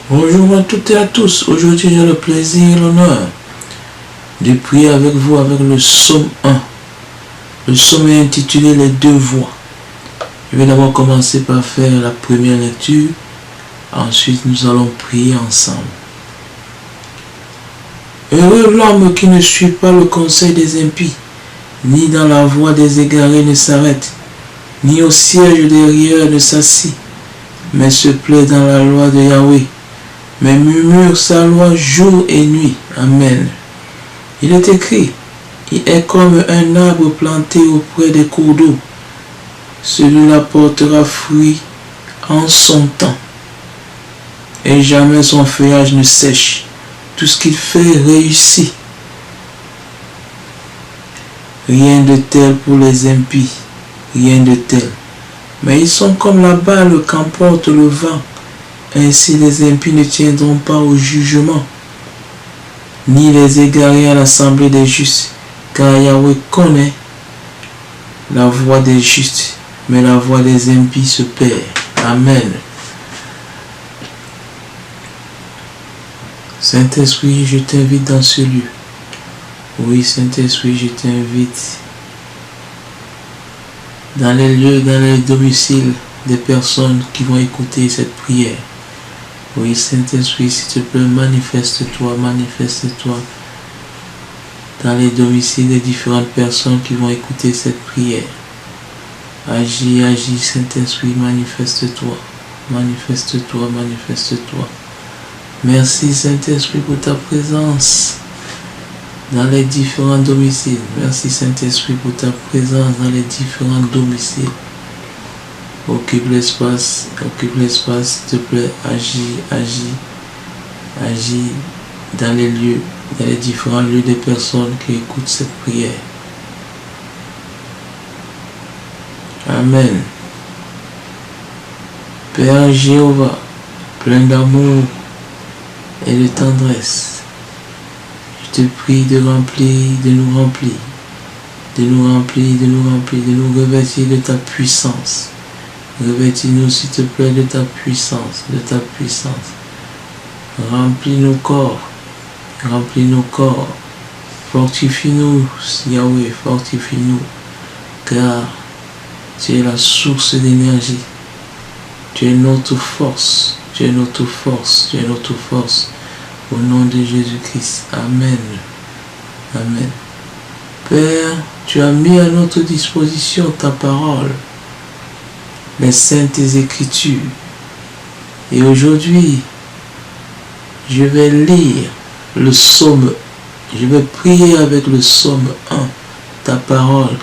Bonjour à toutes et à tous. Aujourd'hui, j'ai le plaisir et l'honneur de prier avec vous avec le psaume 1. Le psaume est intitulé Les deux voix. Je vais d'abord commencer par faire la première lecture. Ensuite, nous allons prier ensemble. Heureux l'homme qui ne suit pas le conseil des impies, ni dans la voie des égarés ne s'arrête, ni au siège des rieurs ne s'assit, mais se plaît dans la loi de Yahweh, mais murmure sa loi jour et nuit. Amen. Il est écrit, il est comme un arbre planté auprès des cours d'eau. Celui-là portera fruit en son temps, et jamais son feuillage ne sèche. Tout ce qu'il fait réussit. Rien de tel pour les impies, rien de tel. Mais ils sont comme la balle qu'emporte le vent. Ainsi les impies ne tiendront pas au jugement, ni les égarés à l'assemblée des justes, car Yahweh connaît la voie des justes, mais la voie des impies se perd. Amen. Saint-Esprit, je t'invite dans ce lieu. Oui, Saint-Esprit, je t'invite dans les lieux, dans les domiciles des personnes qui vont écouter cette prière. Oui, Saint-Esprit, s'il te plaît, manifeste-toi dans les domiciles des différentes personnes qui vont écouter cette prière. Agis, Saint-Esprit, manifeste-toi. Merci, Saint-Esprit, pour ta présence dans les différents domiciles. Merci, Saint-Esprit, pour ta présence dans les différents domiciles. Occupe l'espace, s'il te plaît. Agis dans les lieux, dans les différents lieux des personnes qui écoutent cette prière. Amen. Père Jéhovah, plein d'amour et de tendresse, je te prie de nous remplir, de nous revêtir de ta puissance. Revêtis-nous, s'il te plaît, de ta puissance. Remplis nos corps. Fortifie-nous, Yahweh, fortifie-nous, car tu es la source d'énergie. Tu es notre force. Au nom de Jésus-Christ. Amen. Père, tu as mis à notre disposition ta parole, les saintes écritures. Et aujourd'hui, je vais lire le psaume. Je vais prier avec le psaume 1, ta parole,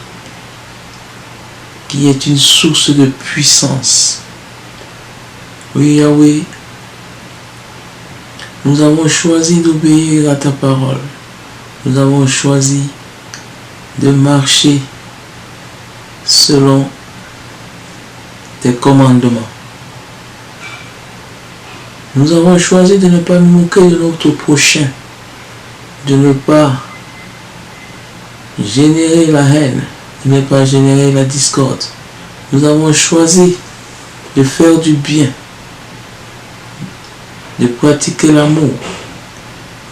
qui est une source de puissance. Oui, Yahweh, nous avons choisi d'obéir à ta parole. Nous avons choisi de marcher selon tes commandements. Nous avons choisi de ne pas nous moquer de notre prochain, de ne pas générer la haine, de ne pas générer la discorde. Nous avons choisi de faire du bien, de pratiquer l'amour.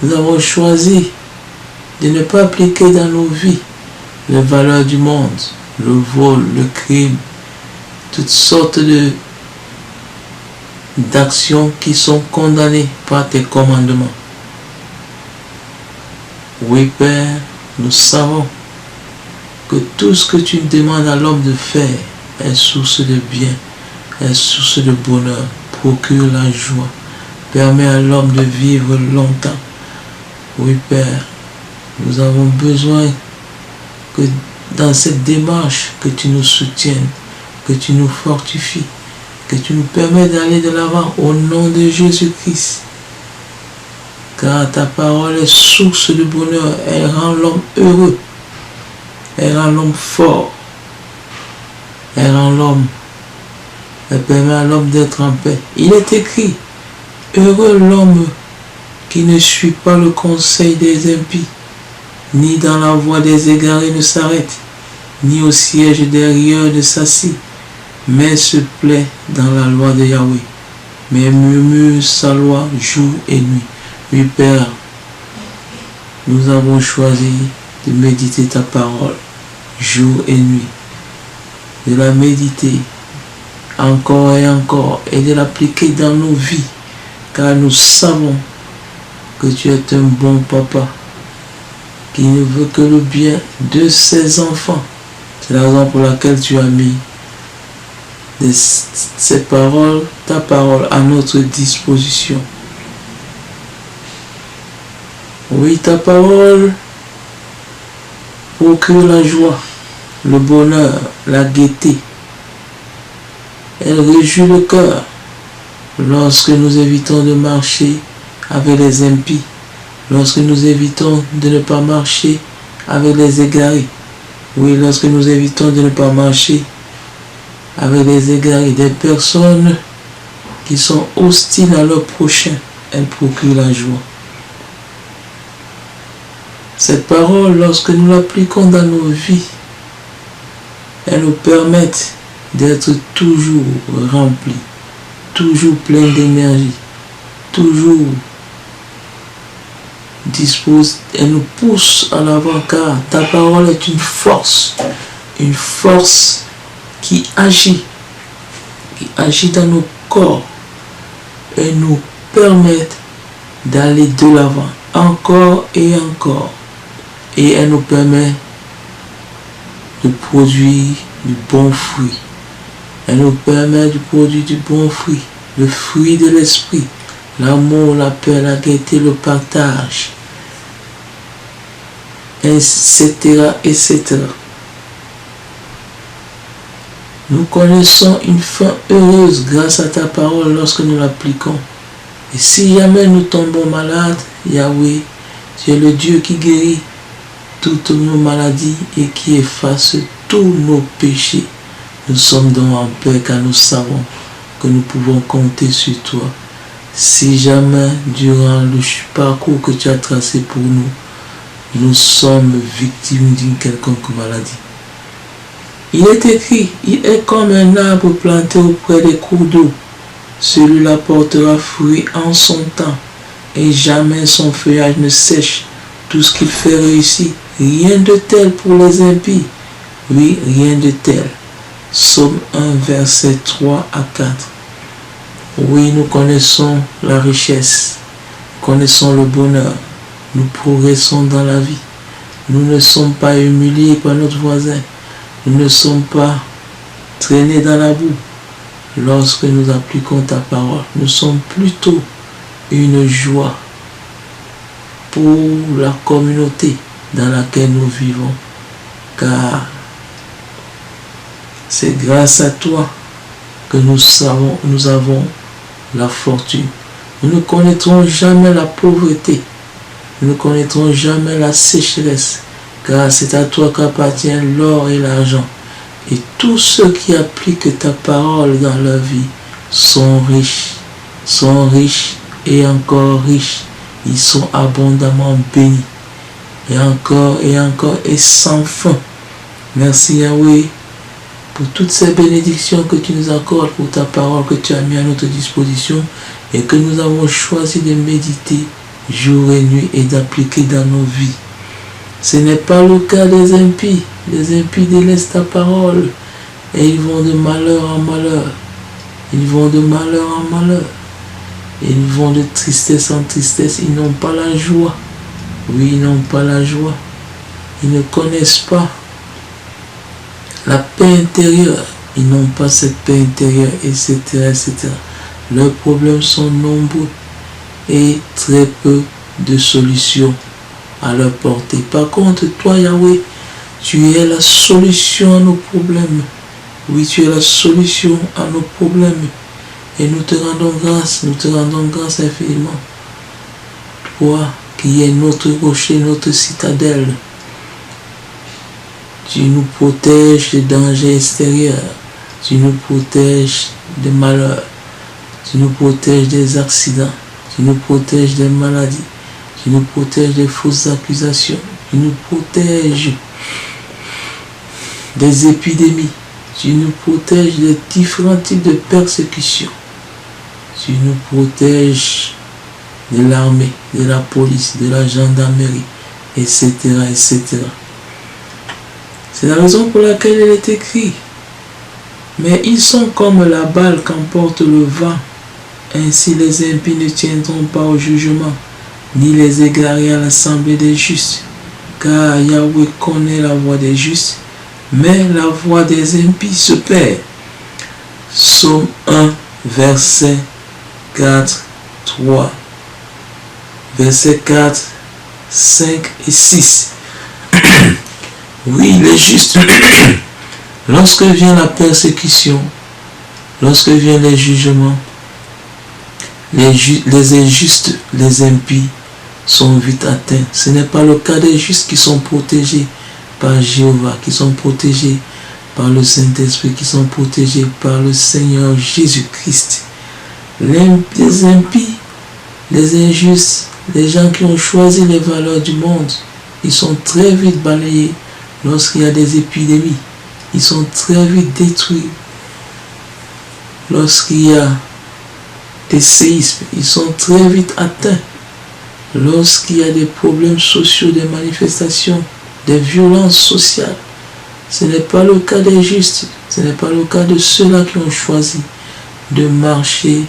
Nous avons choisi de ne pas appliquer dans nos vies les valeurs du monde, le vol, le crime, toutes sortes d'actions qui sont condamnées par tes commandements. Oui, Père, nous savons que tout ce que tu demandes à l'homme de faire est source de bien, est source de bonheur, procure la joie, permet à l'homme de vivre longtemps. Oui, Père, nous avons besoin que dans cette démarche, que tu nous soutiennes, que tu nous fortifies, que tu nous permets d'aller de l'avant au nom de Jésus-Christ. Car ta parole est source de bonheur, elle rend l'homme heureux, elle rend l'homme fort, elle permet à l'homme d'être en paix. Il est écrit, heureux l'homme qui ne suit pas le conseil des impies, ni dans la voie des égarés ne s'arrête, ni au siège des rieurs ne s'assit, mais se plaît dans la loi de Yahweh. mais murmure sa loi jour et nuit. Oui, Père, nous avons choisi de méditer ta parole jour et nuit, de la méditer encore et de l'appliquer dans nos vies, car nous savons que tu es un bon papa qui ne veut que le bien de ses enfants. C'est la raison pour laquelle tu as mis ces paroles, ta parole à notre disposition. Oui, ta parole procure la joie, le bonheur, la gaieté. Elle réjouit le cœur lorsque nous évitons de marcher avec les impies, lorsque nous évitons de ne pas marcher avec les égarés. Oui, lorsque nous évitons de ne pas marcher avec les égarés, des personnes qui sont hostiles à leur prochain, elle procure la joie. Cette parole, lorsque nous l'appliquons dans nos vies, elle nous permet d'être toujours remplis, toujours plein d'énergie, toujours dispose, elle nous pousse à l'avant, car ta parole est une force qui agit dans nos corps et nous permet d'aller de l'avant encore et encore, et elle nous permet de produire du bon fruit. Elle nous permet de produire du bon fruit, le fruit de l'esprit, l'amour, la paix, la gaieté, le partage, etc., etc. Nous connaissons une fin heureuse grâce à ta parole lorsque nous l'appliquons. Et si jamais nous tombons malades, Yahweh, tu es le Dieu qui guérit toutes nos maladies et qui efface tous nos péchés. Nous sommes donc en paix car nous savons que nous pouvons compter sur toi. Si jamais, durant le parcours que tu as tracé pour nous, nous sommes victimes d'une quelconque maladie, il est écrit, il est comme un arbre planté auprès des cours d'eau. Celui-là portera fruit en son temps, et jamais son feuillage ne sèche. Tout ce qu'il fait réussit. Rien de tel pour les impies. Oui, rien de tel. Psaume 1, verset 3 à 4. Oui, nous connaissons la richesse, connaissons le bonheur, nous progressons dans la vie. Nous ne sommes pas humiliés par notre voisin. Nous ne sommes pas traînés dans la boue. Lorsque nous appliquons ta parole, nous sommes plutôt une joie pour la communauté dans laquelle nous vivons. Car c'est grâce à toi que nous avons la fortune. Nous ne connaîtrons jamais la pauvreté. Nous ne connaîtrons jamais la sécheresse. Car c'est à toi qu'appartient l'or et l'argent. Et tous ceux qui appliquent ta parole dans leur vie sont riches et encore riches. Ils sont abondamment bénis. Et encore et sans fin. Merci Yahweh pour toutes ces bénédictions que tu nous accordes, pour ta parole que tu as mis à notre disposition et que nous avons choisi de méditer jour et nuit et d'appliquer dans nos vies. Ce n'est pas le cas des impies. Les impies délaissent ta parole et ils vont de malheur en malheur. Ils vont de malheur en malheur. Et ils vont de tristesse en tristesse. Ils n'ont pas la joie. Oui, ils n'ont pas la joie. Ils ne connaissent pas la paix intérieure. Ils n'ont pas cette paix intérieure, etc., etc. Leurs problèmes sont nombreux et très peu de solutions à leur portée. Par contre, toi, Yahweh, tu es la solution à nos problèmes. Oui, tu es la solution à nos problèmes. Et nous te rendons grâce infiniment. Toi, qui es notre rocher, notre citadelle. Tu nous protèges des dangers extérieurs. Tu nous protèges des malheurs. Tu nous protèges des accidents. Tu nous protèges des maladies. Tu nous protèges des fausses accusations. Tu nous protèges des épidémies. Tu nous protèges des différents types de persécutions. Tu nous protèges de l'armée, de la police, de la gendarmerie, etc., etc. C'est la raison pour laquelle il est écrit. Mais ils sont comme la balle qu'emporte le vent. Ainsi les impies ne tiendront pas au jugement, ni les égarés à l'assemblée des justes. Car Yahweh connaît la voie des justes, mais la voie des impies se perd. Psaume 1, verset 4, 3. Versets 4, 5 et 6. Oui, les justes, lorsque vient la persécution, lorsque viennent les jugements, les injustes, les impies sont vite atteints. Ce n'est pas le cas des justes qui sont protégés par Jéhovah, qui sont protégés par le Saint-Esprit, qui sont protégés par le Seigneur Jésus-Christ. Les impies, les injustes, les gens qui ont choisi les valeurs du monde, ils sont très vite balayés lorsqu'il y a des épidémies. Ils sont très vite détruits lorsqu'il y a des séismes. Ils sont très vite atteints lorsqu'il y a des problèmes sociaux, des manifestations, des violences sociales. Ce n'est pas le cas des justes. Ce n'est pas le cas de ceux-là qui ont choisi de marcher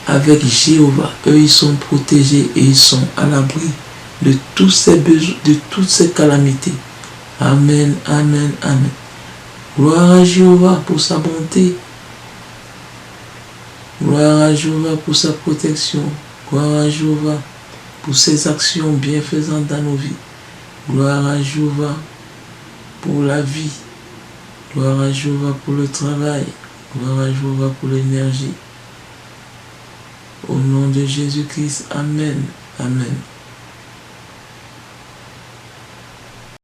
avec Jéhovah. Eux, ils sont protégés et ils sont à l'abri de tous ces besoins, de toutes ces calamités. Amen, amen, amen. Gloire à Jéhovah pour sa bonté. Gloire à Jéhovah pour sa protection. Gloire à Jéhovah pour ses actions bienfaisantes dans nos vies. Gloire à Jéhovah pour la vie. Gloire à Jéhovah pour le travail. Gloire à Jéhovah pour l'énergie. Au nom de Jésus-Christ, amen, amen.